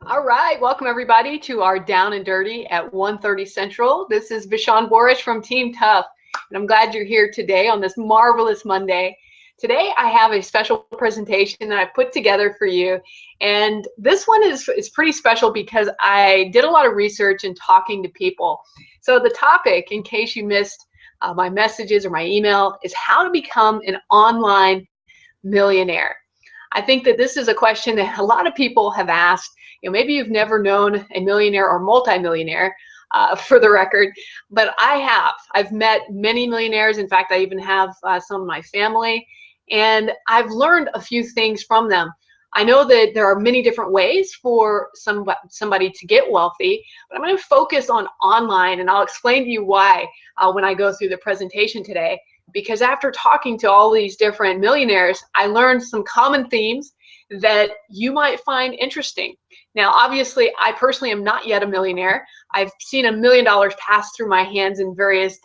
All right, welcome everybody to our Down and Dirty at 1:30 Central. This is Vishan Borish from Team Tough, and I'm glad you're here today on this marvelous Monday. Today I have a special presentation that I put together for you, and this one is pretty special because I did a lot of research and talking to people. So the topic, in case you missed my messages or my email, is how to become an online millionaire. I think that this is a question that a lot of people have asked. Maybe you've never known a millionaire or multimillionaire, for the record, but I have. I've met many millionaires. In fact, I even have some of my family, and I've learned a few things from them. I know that there are many different ways for somebody to get wealthy, but I'm going to focus on online, and I'll explain to you why when I go through the presentation today. Because after talking to all these different millionaires, I learned some common themes that you might find interesting. Now, obviously, I personally am not yet a millionaire. I've seen $1 million pass through my hands in various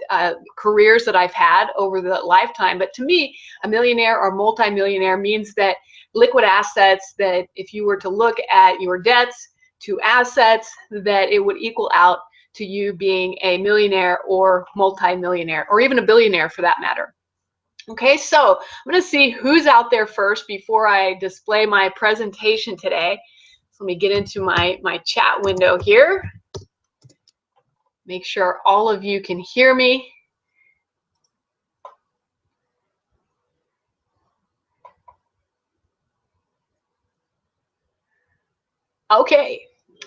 careers that I've had over the lifetime. But to me, a millionaire or multimillionaire means that liquid assets, that if you were to look at your debts to assets, that it would equal out to you being a millionaire or multimillionaire, or even a billionaire for that matter. Okay, so I'm going to see who's out there first before I display my presentation today. So let me get into my chat window here. Make sure all of you can hear me. Okay.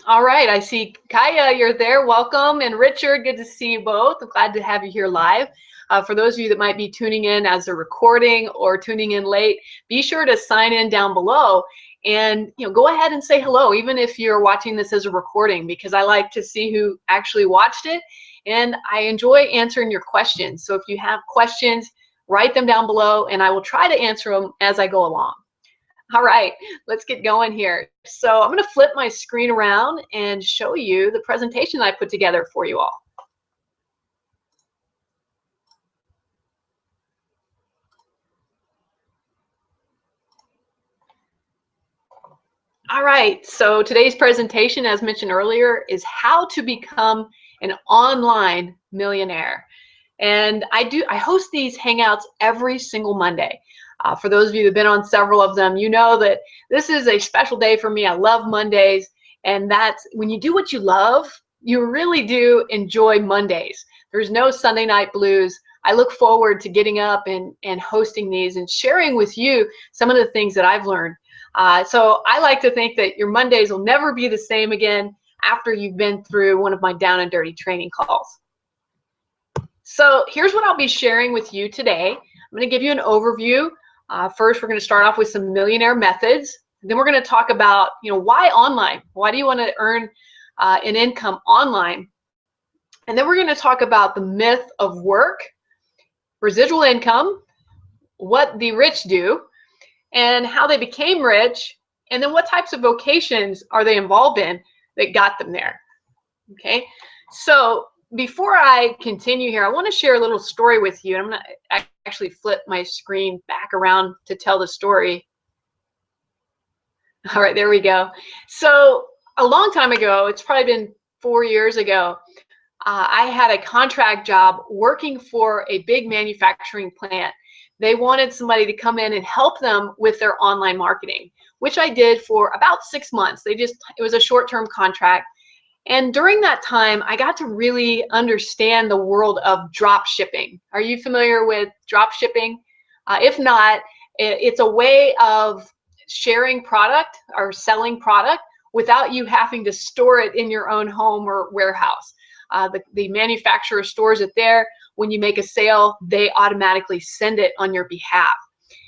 All right, I see Kaya, you're there. Welcome. And Richard, good to see you both. I'm glad to have you here live. For those of you that might be tuning in as a recording or tuning in late, be sure to sign in down below and go ahead and say hello, even if you're watching this as a recording, because I like to see who actually watched it, and I enjoy answering your questions. So if you have questions, write them down below, and I will try to answer them as I go along. All right, let's get going here. So I'm going to flip my screen around and show you the presentation I put together for you all. All right, so today's presentation, as mentioned earlier, is how to become an online millionaire. And I host these hangouts every single Monday. For those of you that have been on several of them, you know that this is a special day for me. I love Mondays, and that's when you do what you love, you really do enjoy Mondays. There's no Sunday night blues. I look forward to getting up and hosting these and sharing with you some of the things that I've learned. So I like to think that your Mondays will never be the same again after you've been through one of my Down and Dirty training calls. So here's what I'll be sharing with you today. I'm going to give you an overview. First, we're going to start off with some millionaire methods. Then we're going to talk about, why online? Why do you want to earn an income online? And then we're going to talk about the myth of work, residual income, what the rich do, and how they became rich, and then what types of vocations are they involved in that got them there. Okay, so before I continue here, I want to share a little story with you. I'm going to actually flip my screen back around to tell the story. All right, there we go. So a long time ago, it's probably been 4 years ago, I had a contract job working for a big manufacturing plant. They wanted somebody to come in and help them with their online marketing, which I did for about 6 months. It was a short-term contract. And during that time, I got to really understand the world of drop shipping. Are you familiar with drop shipping? If not, it's a way of sharing product or selling product without you having to store it in your own home or warehouse. The manufacturer stores it there. When you make a sale, they automatically send it on your behalf.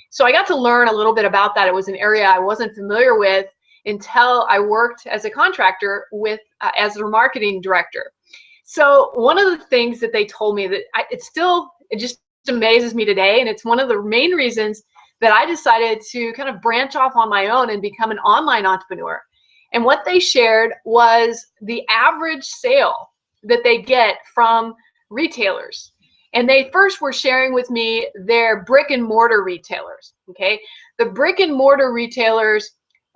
So I got to learn a little bit about that. It was an area I wasn't familiar with until I worked as a contractor with as their marketing director. So one of the things that they told me that it just amazes me today, and it's one of the main reasons that I decided to kind of branch off on my own and become an online entrepreneur. And what they shared was the average sale that they get from retailers. And they first were sharing with me their brick and mortar retailers. Okay, the brick and mortar retailers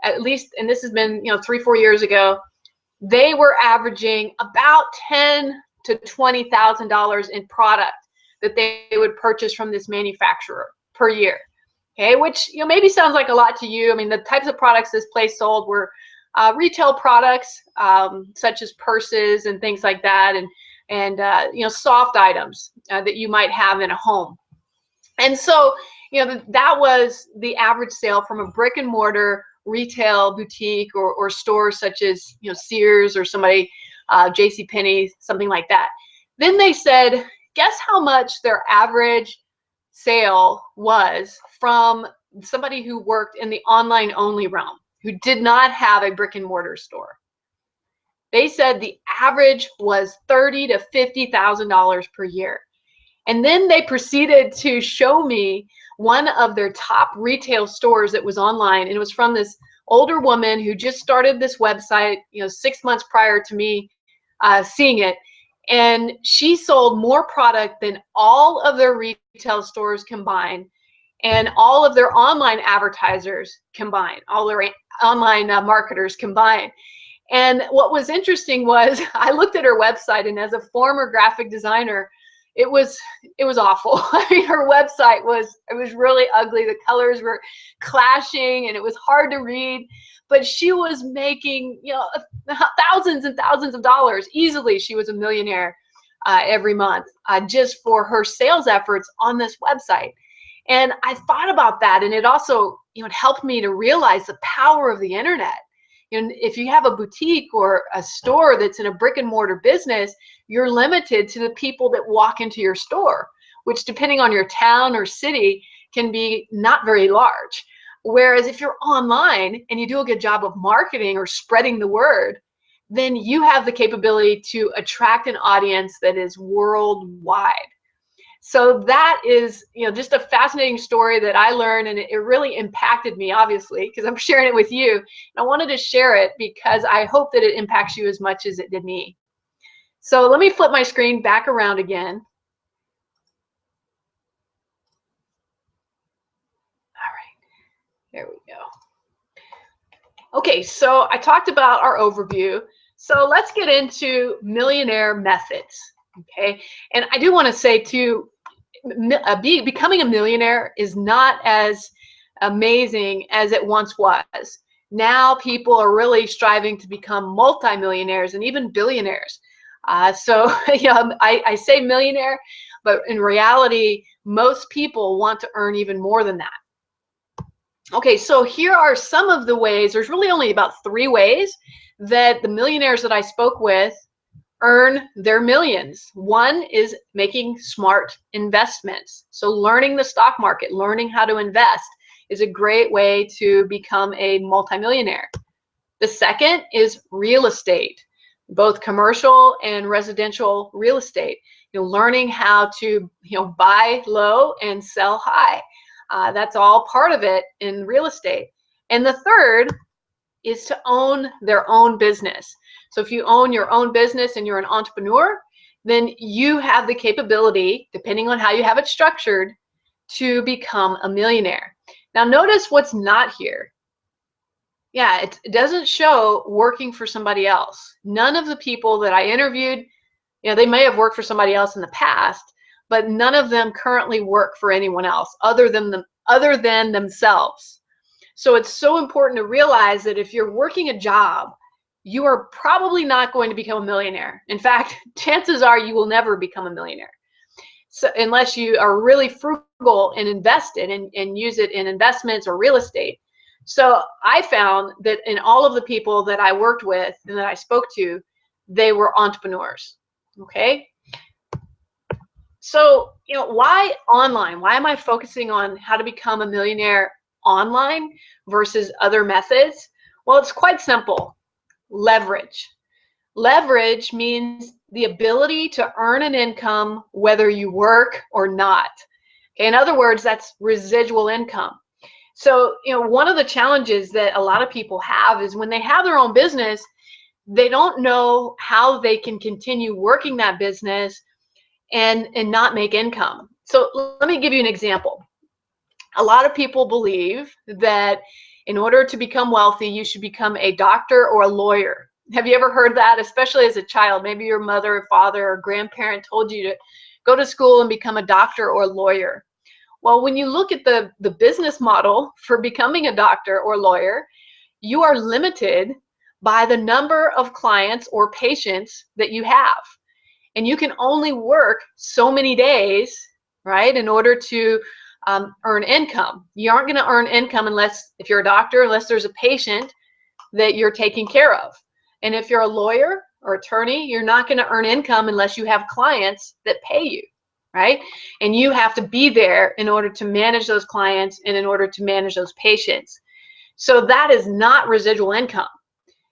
at least, and this has been 3-4 years ago, they were averaging about $10,000 to $20,000 in product that they would purchase from this manufacturer per year. Okay, which maybe sounds like a lot to you. I mean, the types of products this place sold were retail products, such as purses and things like that, and soft items that you might have in a home. And so that was the average sale from a brick and mortar retail boutique or stores such as Sears or somebody, JCPenney, something like that. Then they said, guess how much their average sale was from somebody who worked in the online only realm, who did not have a brick and mortar store. They said the average was $30,000 to $50,000 per year. And then they proceeded to show me one of their top retail stores that was online, and it was from this older woman who just started this website 6 months prior to me seeing it. And she sold more product than all of their retail stores combined and all of their online advertisers combined, all their online marketers combined. And what was interesting was I looked at her website, and as a former graphic designer, it was awful. I mean, her website was really ugly. The colors were clashing and it was hard to read, but she was making thousands and thousands of dollars easily. She was a millionaire every month just for her sales efforts on this website. And I thought about that, and it also it helped me to realize the power of the internet. If you have a boutique or a store that's in a brick and mortar business, you're limited to the people that walk into your store, which depending on your town or city can be not very large. Whereas if you're online and you do a good job of marketing or spreading the word, then you have the capability to attract an audience that is worldwide. So that is, just a fascinating story that I learned, and it really impacted me, obviously, because I'm sharing it with you. And I wanted to share it because I hope that it impacts you as much as it did me. So let me flip my screen back around again. All right, there we go. Okay, so I talked about our overview. So let's get into millionaire methods. Okay, and I do want to say too, becoming a millionaire is not as amazing as it once was. Now people are really striving to become multimillionaires and even billionaires. So I say millionaire, but in reality, most people want to earn even more than that. Okay, so here are some of the ways. There's really only about 3 ways that the millionaires that I spoke with earn their millions. One is making smart investments. So learning the stock market, learning how to invest is a great way to become a multimillionaire. The second is real estate, both commercial and residential real estate. Learning how to buy low and sell high. That's all part of it in real estate. And the third is to own their own business. So if you own your own business and you're an entrepreneur, then you have the capability, depending on how you have it structured, to become a millionaire. Now notice what's not here. Yeah, it doesn't show working for somebody else. None of the people that I interviewed, they may have worked for somebody else in the past, but none of them currently work for anyone else other than themselves. So it's so important to realize that if you're working a job, you are probably not going to become a millionaire. In fact, chances are you will never become a millionaire. So unless you are really frugal and invested and use it in investments or real estate. So I found that in all of the people that I worked with and that I spoke to, they were entrepreneurs. Okay. So, why online? Why am I focusing on how to become a millionaire online versus other methods? Well, it's quite simple. Leverage. Leverage means the ability to earn an income whether you work or not. Okay, in other words, that's residual income. So, one of the challenges that a lot of people have is when they have their own business, they don't know how they can continue working that business and not make income. So let me give you an example. A lot of people believe that in order to become wealthy, you should become a doctor or a lawyer. Have you ever heard that, especially as a child? Maybe your mother or father or grandparent told you to go to school and become a doctor or a lawyer. Well, when you look at the business model for becoming a doctor or lawyer, you are limited by the number of clients or patients that you have. And you can only work so many days, right, in order to earn income. You aren't going to earn income unless, if you're a doctor, unless there's a patient that you're taking care of. And if you're a lawyer or attorney, you're not going to earn income unless you have clients that pay you, right? And you have to be there in order to manage those clients and in order to manage those patients. So that is not residual income.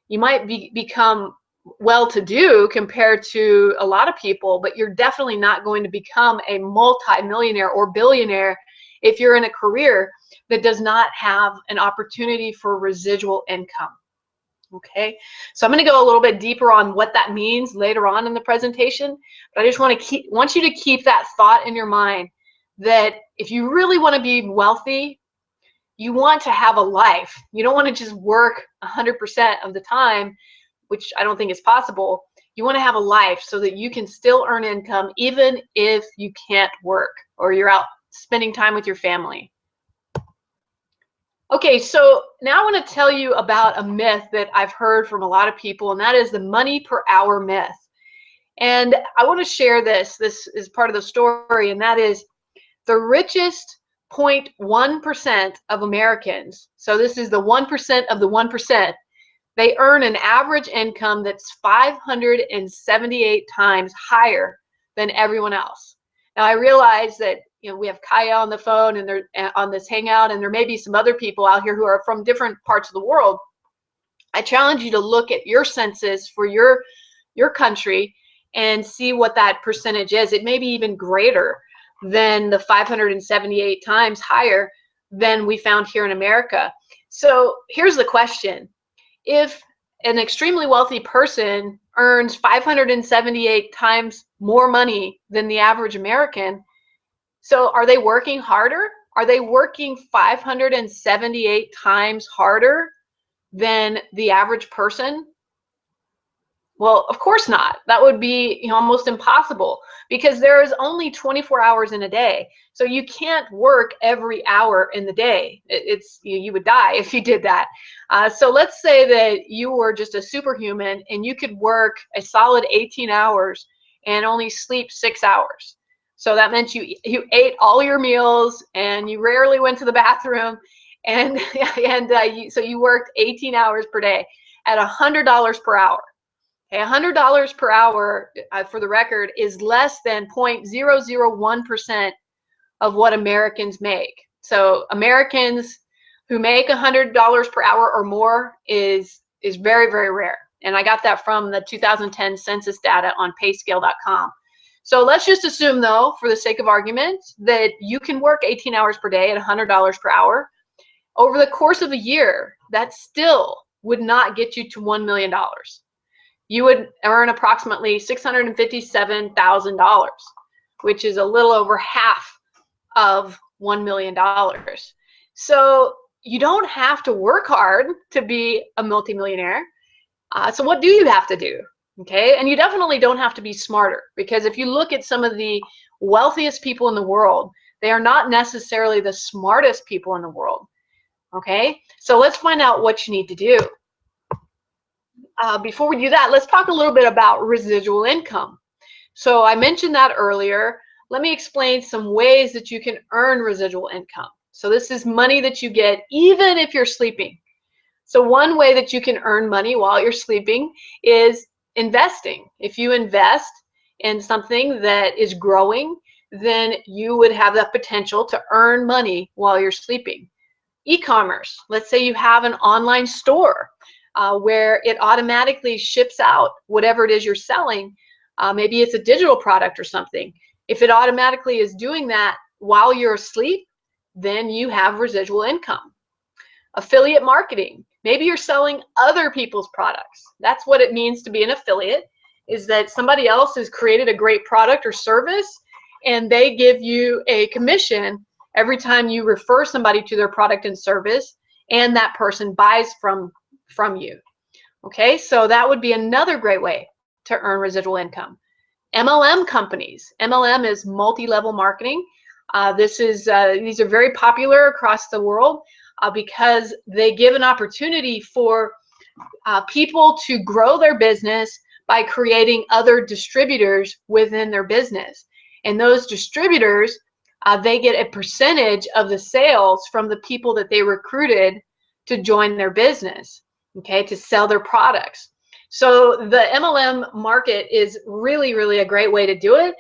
You might become well-to-do compared to a lot of people, but you're definitely not going to become a multi-millionaire or billionaire if you're in a career that does not have an opportunity for residual income. Okay, so I'm going to go a little bit deeper on what that means later on in the presentation, but I just want you to keep that thought in your mind that if you really want to be wealthy, you want to have a life. You don't want to just work 100% of the time, which I don't think is possible. You want to have a life so that you can still earn income even if you can't work or you're out spending time with your family. Okay, so now I want to tell you about a myth that I've heard from a lot of people, and that is the money per hour myth. And I want to share this. This is part of the story, and that is the richest 0.1% of Americans. So this is the 1% of the 1%. They earn an average income that's 578 times higher than everyone else. Now I realize that we have Kaya on the phone and they're on this hangout, and there may be some other people out here who are from different parts of the world. I challenge you to look at your census for your country and see what that percentage is. It may be even greater than the 578 times higher than we found here in America. So here's the question. If an extremely wealthy person earns 578 times more money than the average American, so are they working harder? Are they working 578 times harder than the average person? Well, of course not. That would be almost impossible because there is only 24 hours in a day. So you can't work every hour in the day. You would die if you did that. So let's say that you were just a superhuman and you could work a solid 18 hours and only sleep 6 hours. So that meant you ate all your meals and you rarely went to the bathroom, and so you worked 18 hours per day at $100 per hour. Okay, $100 per hour, for the record, is less than 0.001% of what Americans make. So Americans who make $100 per hour or more is very, very rare. And I got that from the 2010 census data on payscale.com. So let's just assume, though, for the sake of argument, that you can work 18 hours per day at $100 per hour. Over the course of a year, that still would not get you to $1 million. You would earn approximately $657,000, which is a little over half of $1 million. So you don't have to work hard to be a multimillionaire. So what do you have to do? Okay, and you definitely don't have to be smarter, because if you look at some of the wealthiest people in the world, they are not necessarily the smartest people in the world. Okay, so let's find out what you need to do. Before we do that, let's talk a little bit about residual income. So I mentioned that earlier. Let me explain some ways that you can earn residual income. So this is money that you get even if you're sleeping. So one way that you can earn money while you're sleeping is investing. If you invest in something that is growing, then you would have the potential to earn money while you're sleeping. E-commerce. Let's say you have an online store where it automatically ships out whatever it is you're selling. Maybe it's a digital product or something. If it automatically is doing that while you're asleep, then you have residual income. Affiliate marketing. Maybe you're selling other people's products. That's what it means to be an affiliate, is that somebody else has created a great product or service and they give you a commission every time you refer somebody to their product and service, and that person buys from you. Okay, so that would be another great way to earn residual income. MLM companies. MLM is multi-level marketing. These are very popular across the world because they give an opportunity for people to grow their business by creating other distributors within their business. And those distributors, they get a percentage of the sales from the people that they recruited to join their business, okay, to sell their products. So the MLM market is really, really a great way to do it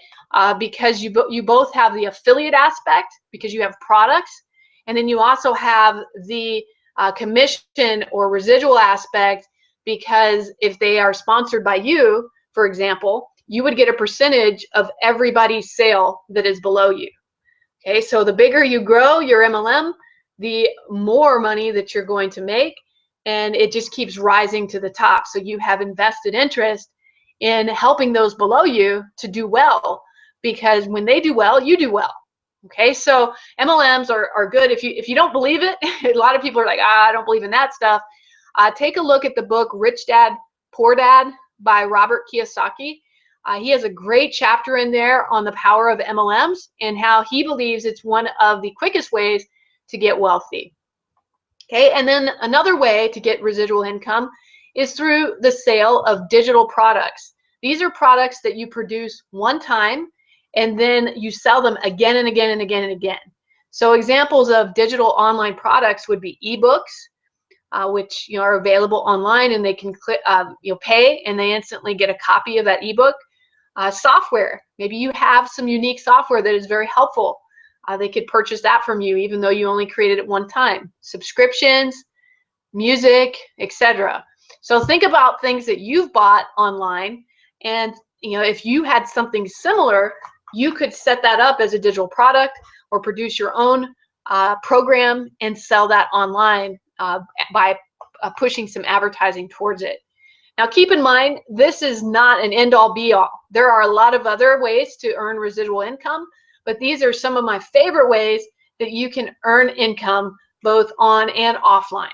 because you both have the affiliate aspect because you have products, and then you also have the commission or residual aspect because if they are sponsored by you, for example, you would get a percentage of everybody's sale that is below you. Okay, so the bigger you grow your MLM, the more money that you're going to make, and it just keeps rising to the top. So you have invested interest in helping those below you to do well, because when they do well, you do well. Okay, so MLMs are good. If you don't believe it, a lot of people are like, I don't believe in that stuff. Take a look at the book Rich Dad, Poor Dad by Robert Kiyosaki. He has a great chapter in there on the power of MLMs and how he believes it's one of the quickest ways to get wealthy. Okay, and then another way to get residual income is through the sale of digital products. These are products that you produce one time and then you sell them again and again and again and again. So examples of digital online products would be ebooks, which are available online, and they can click, pay, and they instantly get a copy of that ebook. Software, maybe you have some unique software that is very helpful. They could purchase that from you even though you only created it one time. Subscriptions, music, etc. So think about things that you've bought online, and if you had something similar, you could set that up as a digital product or produce your own program and sell that online by pushing some advertising towards it. Now keep in mind, this is not an end-all be-all. There are a lot of other ways to earn residual income, but these are some of my favorite ways that you can earn income both on and offline.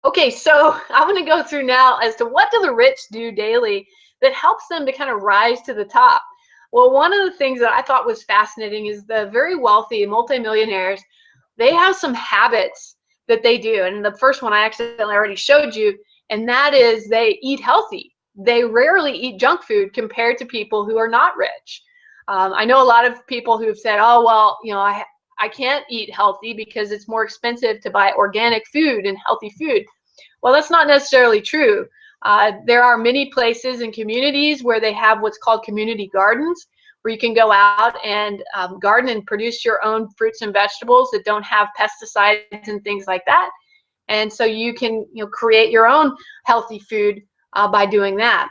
Okay, so I'm going to go through now as to what do the rich do daily that helps them to kind of rise to the top. Well, one of the things that I thought was fascinating is the very wealthy multimillionaires, they have some habits that they do. And the first one I accidentally already showed you, and that is they eat healthy. They rarely eat junk food compared to people who are not rich. I know a lot of people who have said, oh, well, I can't eat healthy because it's more expensive to buy organic food and healthy food. Well, that's not necessarily true. There are many places and communities where they have what's called community gardens, where you can go out and garden and produce your own fruits and vegetables that don't have pesticides and things like that. And so you can create your own healthy food by doing that.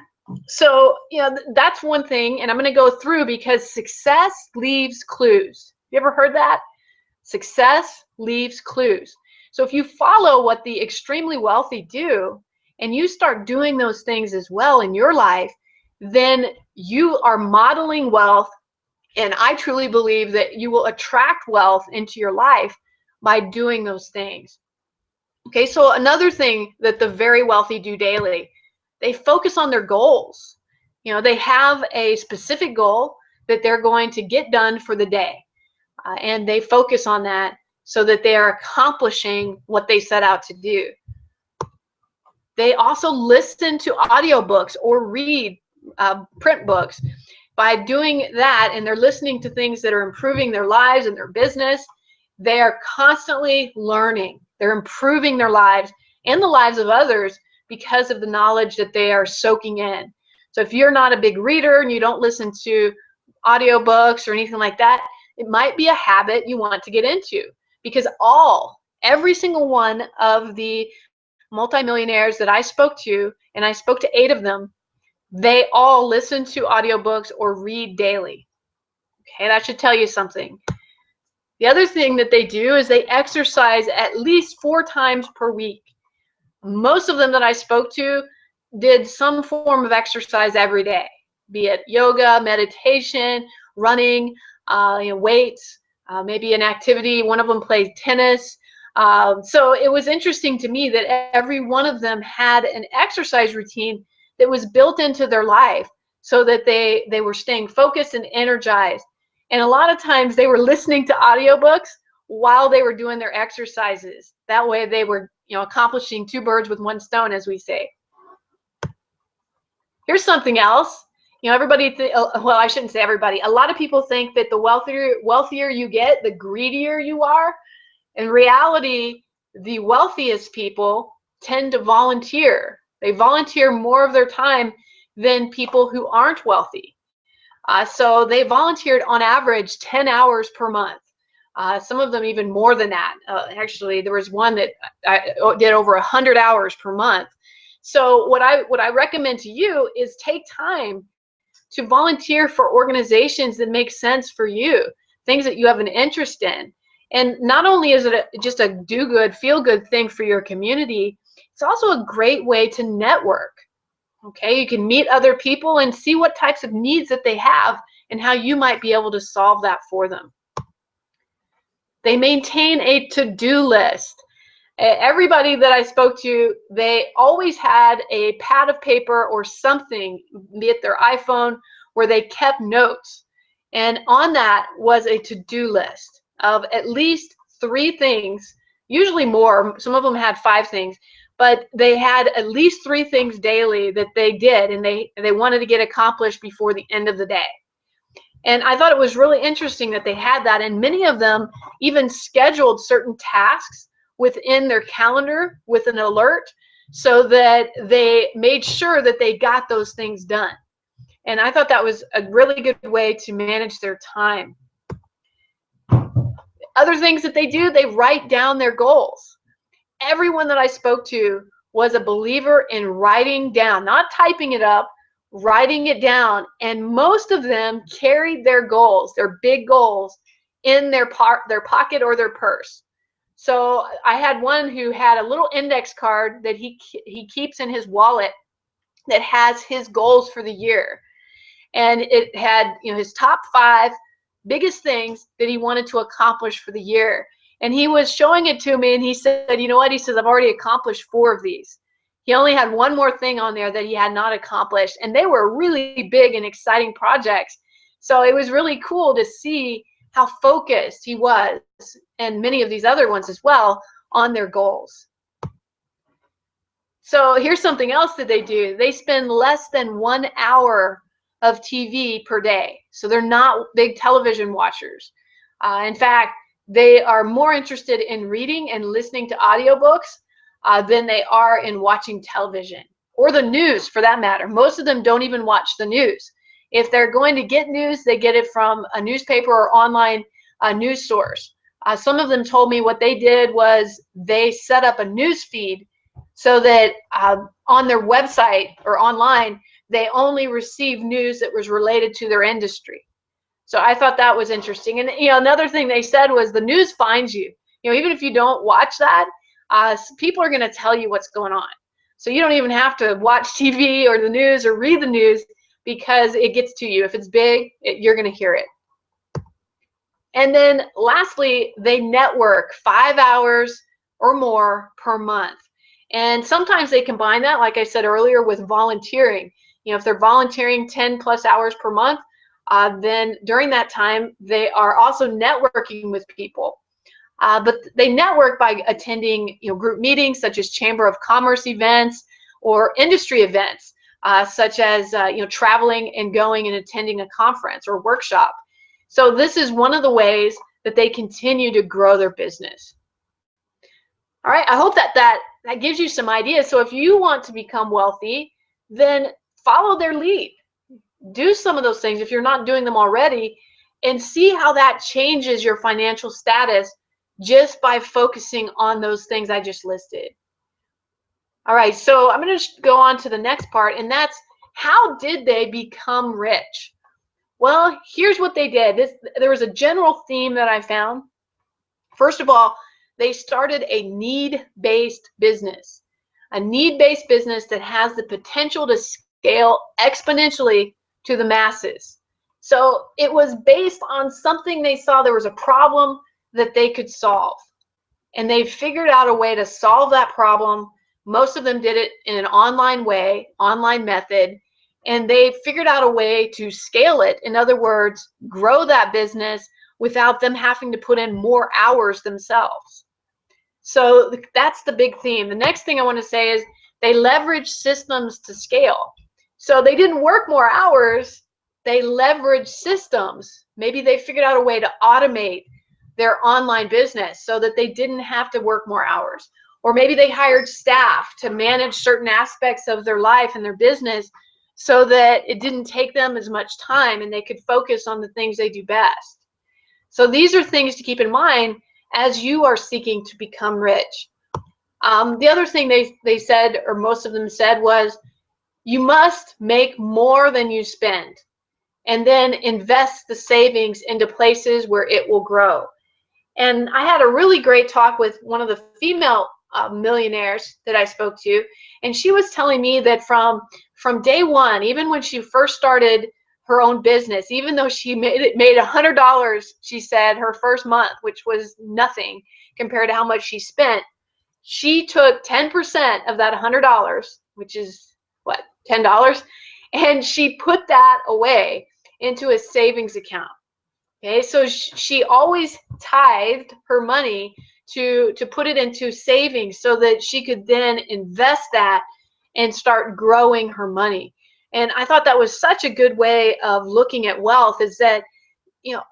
So that's one thing, and I'm going to go through because success leaves clues. You ever heard that? Success leaves clues. So if you follow what the extremely wealthy do and you start doing those things as well in your life, then you are modeling wealth, and I truly believe that you will attract wealth into your life by doing those things. Okay, so another thing that the very wealthy do daily, they focus on their goals. They have a specific goal that they're going to get done for the day, and they focus on that so that they are accomplishing what they set out to do. They also listen to audiobooks or read print books. By doing that, and they're listening to things that are improving their lives and their business, they are constantly learning. They're improving their lives and the lives of others because of the knowledge that they are soaking in. So if you're not a big reader and you don't listen to audiobooks or anything like that, it might be a habit you want to get into, because every single one of the multimillionaires that I spoke to, and I spoke to 8 of them, they all listen to audiobooks or read daily. Okay, that should tell you something. The other thing that they do is they exercise at least 4 times per week. Most of them that I spoke to did some form of exercise every day, be it yoga, meditation, running, weights, maybe an activity. One of them played tennis. So it was interesting to me that every one of them had an exercise routine that was built into their life so that they were staying focused and energized. And a lot of times they were listening to audiobooks while they were doing their exercises. That way they were, accomplishing two birds with one stone, as we say. Here's something else. Everybody, well, I shouldn't say everybody. A lot of people think that the wealthier you get, the greedier you are. In reality, the wealthiest people tend to volunteer. They volunteer more of their time than people who aren't wealthy. So they volunteered on average 10 hours per month. Some of them even more than that. Actually, there was one that I did over 100 hours per month. So what I recommend to you is take time to volunteer for organizations that make sense for you, things that you have an interest in. And not only is it just a do-good, feel-good thing for your community, it's also a great way to network. Okay, you can meet other people and see what types of needs that they have and how you might be able to solve that for them. They maintain a to-do list. Everybody that I spoke to, they always had a pad of paper or something, be it their iPhone, where they kept notes. And on that was a to-do list of at least 3 things, usually more. Some of them had 5 things, but they had at least 3 things daily that they did, and they wanted to get accomplished before the end of the day. And I thought it was really interesting that they had that, and many of them even scheduled certain tasks within their calendar with an alert so that they made sure that they got those things done. And I thought that was a really good way to manage their time. Other things that they do, they write down their goals. Everyone that I spoke to was a believer in writing down, not typing it up, writing it down. And most of them carried their goals, their big goals, in their pocket or their purse. So I had one who had a little index card that he keeps in his wallet that has his goals for the year. And it had, his top 5 biggest things that he wanted to accomplish for the year. And he was showing it to me, and he said, you know what? He says, I've already accomplished 4 of these. He only had one more thing on there that he had not accomplished. And they were really big and exciting projects. So it was really cool to see how focused he was, and many of these other ones as well, on their goals. So here's something else that they do. They spend less than 1 hour of TV per day. So they're not big television watchers. In fact, they are more interested in reading and listening to audiobooks than they are in watching television or the news, for that matter. Most of them don't even watch the news. If they're going to get news, they get it from a newspaper or online news source. Some of them told me what they did was they set up a news feed so that on their website or online, they only receive news that was related to their industry. So I thought that was interesting. And another thing they said was the news finds you. Even if you don't watch that, people are going to tell you what's going on. So you don't even have to watch TV or the news or read the news, because it gets to you. If it's big, you're going to hear it. And then lastly, they network 5 hours or more per month. And sometimes they combine that, like I said earlier, with volunteering. If they're volunteering 10 plus hours per month, then during that time, they are also networking with people. But they network by attending group meetings such as Chamber of Commerce events or industry events, such as traveling and going and attending a conference or workshop. So this is one of the ways that they continue to grow their business. All right, I hope that gives you some ideas. So if you want to become wealthy, then follow their lead. Do some of those things if you're not doing them already, and see how that changes your financial status just by focusing on those things I just listed. All right, so I'm going to go on to the next part, and that's how did they become rich? Well, here's what they did. There was a general theme that I found. First of all, they started a need-based business, a need-based business that has the potential to scale exponentially to the masses. So it was based on something they saw there was a problem that they could solve. And they figured out a way to solve that problem. Most of them did it in an online way, online method, and they figured out a way to scale it. In other words, grow that business without them having to put in more hours themselves. So that's the big theme. The next thing I want to say is they leverage systems to scale. So they didn't work more hours, they leveraged systems. Maybe they figured out a way to automate their online business so that they didn't have to work more hours. Or maybe they hired staff to manage certain aspects of their life and their business so that it didn't take them as much time and they could focus on the things they do best. So these are things to keep in mind as you are seeking to become rich. The other thing they said, or most of them said, was you must make more than you spend and then invest the savings into places where it will grow. And I had a really great talk with one of the female millionaires that I spoke to, and she was telling me that from day one, even when she first started her own business, even though she made $100, she said, her first month, which was nothing compared to how much she spent, she took 10% of that $100, which is what, $10, and she put that away into a savings account. Okay, so she always tithed her money to put it into savings so that she could then invest that and start growing her money. And I thought that was such a good way of looking at wealth, is that,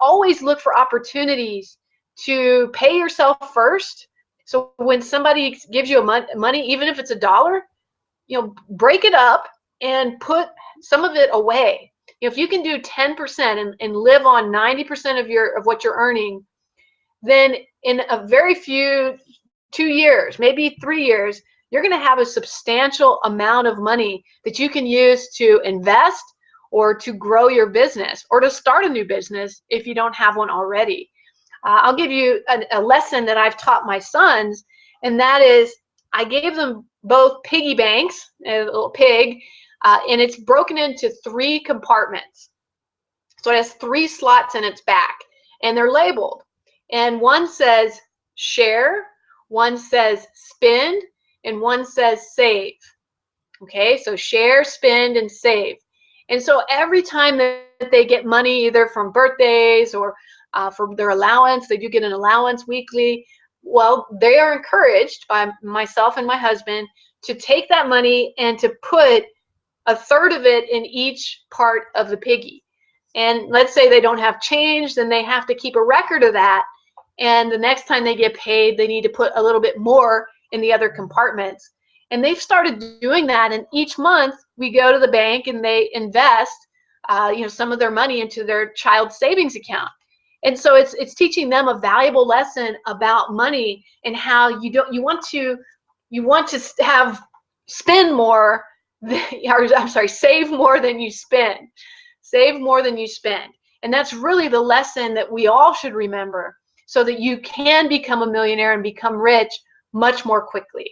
always look for opportunities to pay yourself first. So when somebody gives you money, even if it's $1, break it up and put some of it away. If you can do 10% and live on 90% of what you're earning, then in a very few 2 years, maybe 3 years, you're going to have a substantial amount of money that you can use to invest or to grow your business or to start a new business if you don't have one already. I'll give you a lesson that I've taught my sons, and that is I gave them both piggy banks, a little pig, and it's broken into 3 compartments. So it has 3 slots in its back, and they're labeled. And one says share, one says spend, and one says save. Okay, so share, spend, and save. And so every time that they get money, either from birthdays or from their allowance, they do get an allowance weekly. Well, they are encouraged by myself and my husband to take that money and to put a third of it in each part of the piggy. And let's say they don't have change, then they have to keep a record of that. And the next time they get paid, they need to put a little bit more in the other compartments. And they've started doing that. And each month we go to the bank and they invest, some of their money into their child's savings account. And so it's teaching them a valuable lesson about money and how you want to have spend more, save more than you spend. Save more than you spend. And that's really the lesson that we all should remember so that you can become a millionaire and become rich much more quickly.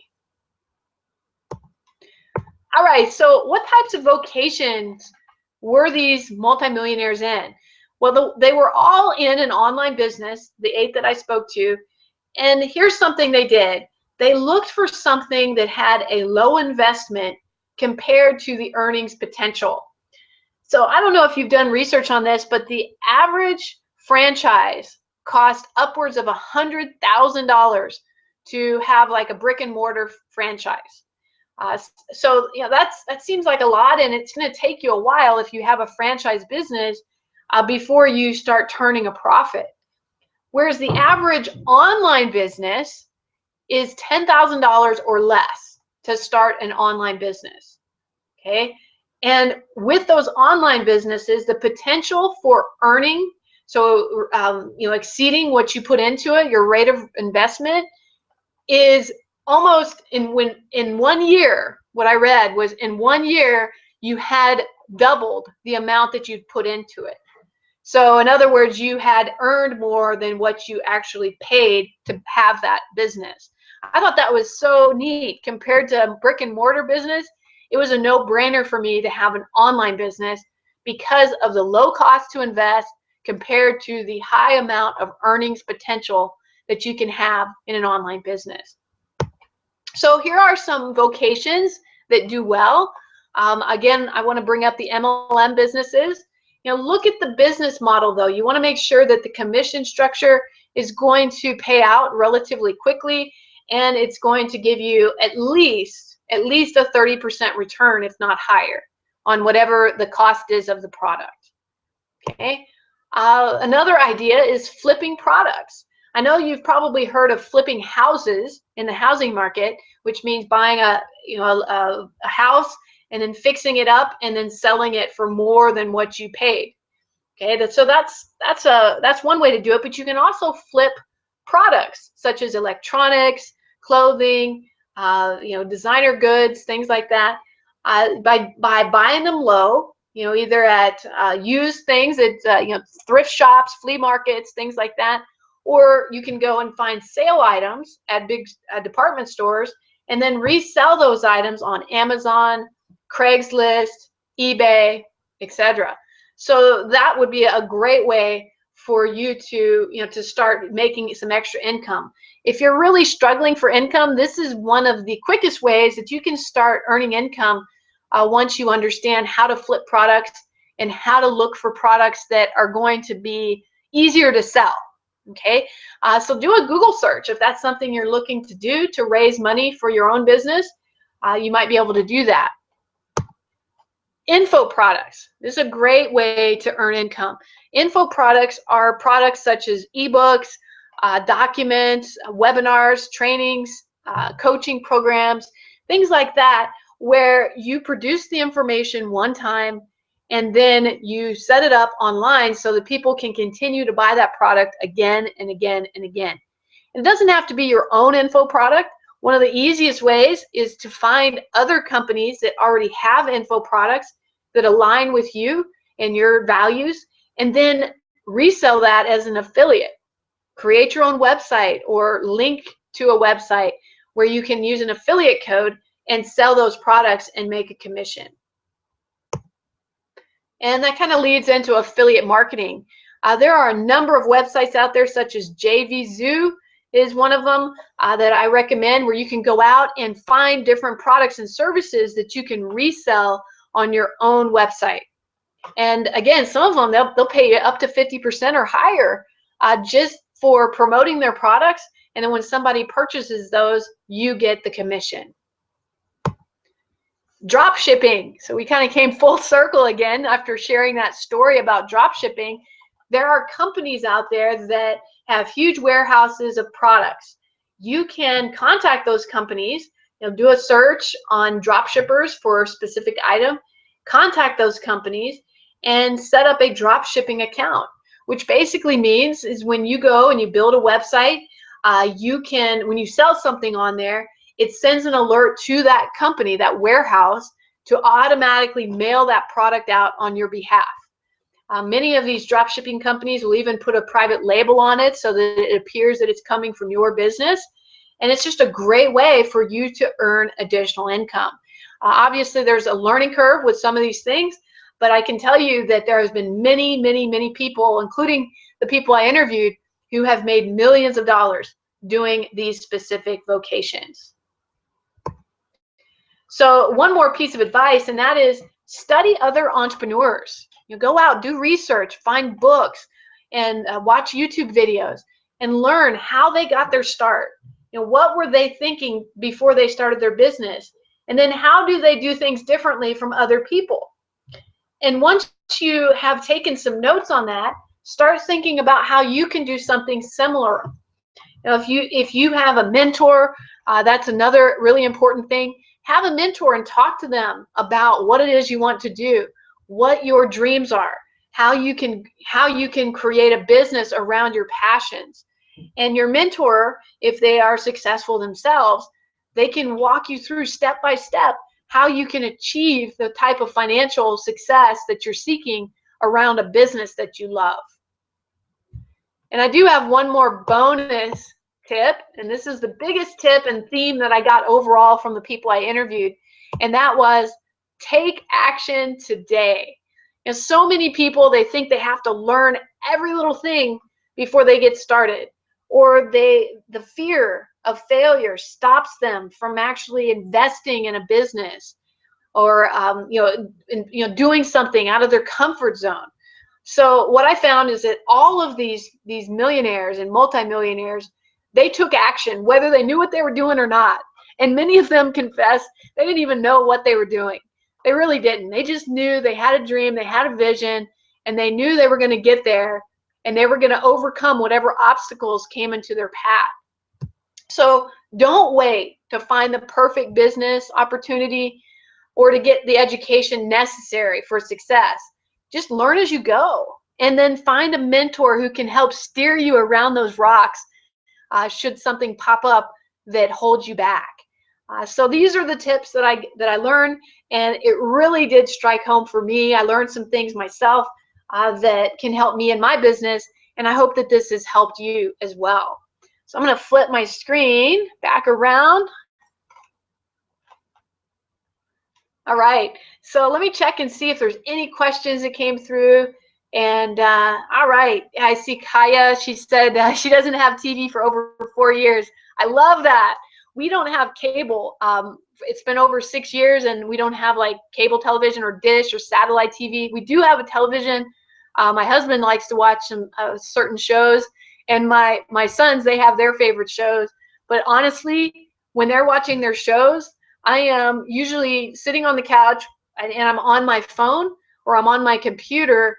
All right, so what types of vocations were these multimillionaires in? Well, they were all in an online business, the 8 that I spoke to. And here's something they did. They looked for something that had a low investment compared to the earnings potential. So I don't know if you've done research on this, but the average franchise cost upwards of $100,000 to have like a brick and mortar franchise. So that seems like a lot, and it's going to take you a while if you have a franchise business before you start turning a profit. Whereas the average online business is $10,000 or less to start an online business. Okay, and with those online businesses, the potential for earning, so exceeding what you put into it, your rate of investment, is almost in 1 year. What I read was in 1 year you had doubled the amount that you'd put into it. So in other words, you had earned more than what you actually paid to have that business. I thought that was so neat. Compared to brick and mortar business, it was a no-brainer for me to have an online business because of the low cost to invest compared to the high amount of earnings potential that you can have in an online business. So here are some vocations that do well. Again, I want to bring up the MLM businesses. Look at the business model though. You want to make sure that the commission structure is going to pay out relatively quickly, and it's going to give you at least a 30% return, if not higher, on whatever the cost is of the product. Okay. Another idea is flipping products. I know you've probably heard of flipping houses in the housing market, which means buying a house and then fixing it up and then selling it for more than what you paid. Okay, so that's one way to do it. But you can also flip products such as electronics, clothing, designer goods, things like that, by buying them low. Either at used things at thrift shops, flea markets, things like that, or you can go and find sale items at big department stores and then resell those items on Amazon, Craigslist, eBay, etc. So that would be a great way for you to start making some extra income. If you're really struggling for income, this is one of the quickest ways that you can start earning income once you understand how to flip products and how to look for products that are going to be easier to sell. Okay, so do a Google search if that's something you're looking to do to raise money for your own business. You might be able to do that. Info products. This is a great way to earn income. Info products are products such as ebooks, documents, webinars, trainings, coaching programs, things like that, where you produce the information one time and then you set it up online so that people can continue to buy that product again and again and again. It doesn't have to be your own info product. One of the easiest ways is to find other companies that already have info products that align with you and your values, and then resell that as an affiliate. Create your own website or link to a website where you can use an affiliate code and sell those products and make a commission. And that kind of leads into affiliate marketing. There are a number of websites out there, such as JVZoo is one of them that I recommend, where you can go out and find different products and services that you can resell on your own website. And again, some of them, they'll pay you up to 50% or higher just for promoting their products. And then when somebody purchases those, you get the commission. Drop shipping. So we kind of came full circle again after sharing that story about drop shipping. There are companies out there that have huge warehouses of products. You can contact those companies, do a search on drop shippers for a specific item, contact those companies, and set up a drop shipping account, which basically means is when you go and you build a website, when you sell something on there, it sends an alert to that company, that warehouse, to automatically mail that product out on your behalf. Many of these drop shipping companies will even put a private label on it so that it appears that it's coming from your business. And it's just a great way for you to earn additional income. Obviously, there's a learning curve with some of these things, but I can tell you that there has been many, many, many people, including the people I interviewed, who have made millions of dollars doing these specific vocations. So one more piece of advice, and that is study other entrepreneurs. Go out, do research, find books, and watch YouTube videos, and learn how they got their start. What were they thinking before they started their business? And then how do they do things differently from other people? And once you have taken some notes on that, start thinking about how you can do something similar. If you have a mentor, that's another really important thing. Have a mentor and talk to them about what it is you want to do, what your dreams are, how you can create a business around your passions. And your mentor, if they are successful themselves, they can walk you through step by step how you can achieve the type of financial success that you're seeking around a business that you love. And I do have one more bonus tip, and this is the biggest tip and theme that I got overall from the people I interviewed, and that was take action today. And so many people, they think they have to learn every little thing before they get started, or the fear of failure stops them from actually investing in a business, or doing something out of their comfort zone. So what I found is that all of these millionaires and multimillionaires, they took action, whether they knew what they were doing or not. And many of them confess they didn't even know what they were doing. They really didn't. They just knew they had a dream, they had a vision, and they knew they were going to get there, and they were going to overcome whatever obstacles came into their path. So don't wait to find the perfect business opportunity or to get the education necessary for success. Just learn as you go, and then find a mentor who can help steer you around those rocks should something pop up that holds you back. So these are the tips that I learned, and it really did strike home for me. I learned some things myself that can help me in my business, and I hope that this has helped you as well. So I'm going to flip my screen back around. All right, so let me check and see if there's any questions that came through. And all right, I see Kaya. She said she doesn't have TV for over 4 years. I love that. We don't have cable. It's been over 6 years, and we don't have like cable television or dish or satellite TV. We do have a television. My husband likes to watch some certain shows, and my sons, they have their favorite shows. But honestly, when they're watching their shows, I am usually sitting on the couch, and I'm on my phone or I'm on my computer,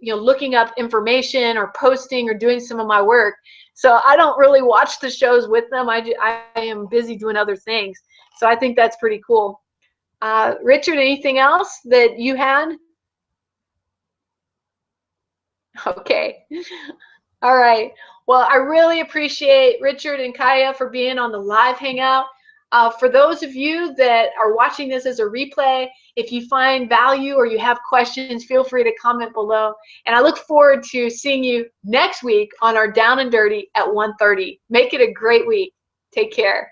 looking up information or posting or doing some of my work. So I don't really watch the shows with them. I am busy doing other things. So I think that's pretty cool. Richard, anything else that you had? Okay. All right. Well, I really appreciate Richard and Kaya for being on the live hangout. For those of you that are watching this as a replay, if you find value or you have questions, feel free to comment below. And I look forward to seeing you next week on our Down and Dirty at 1:30. Make it a great week. Take care.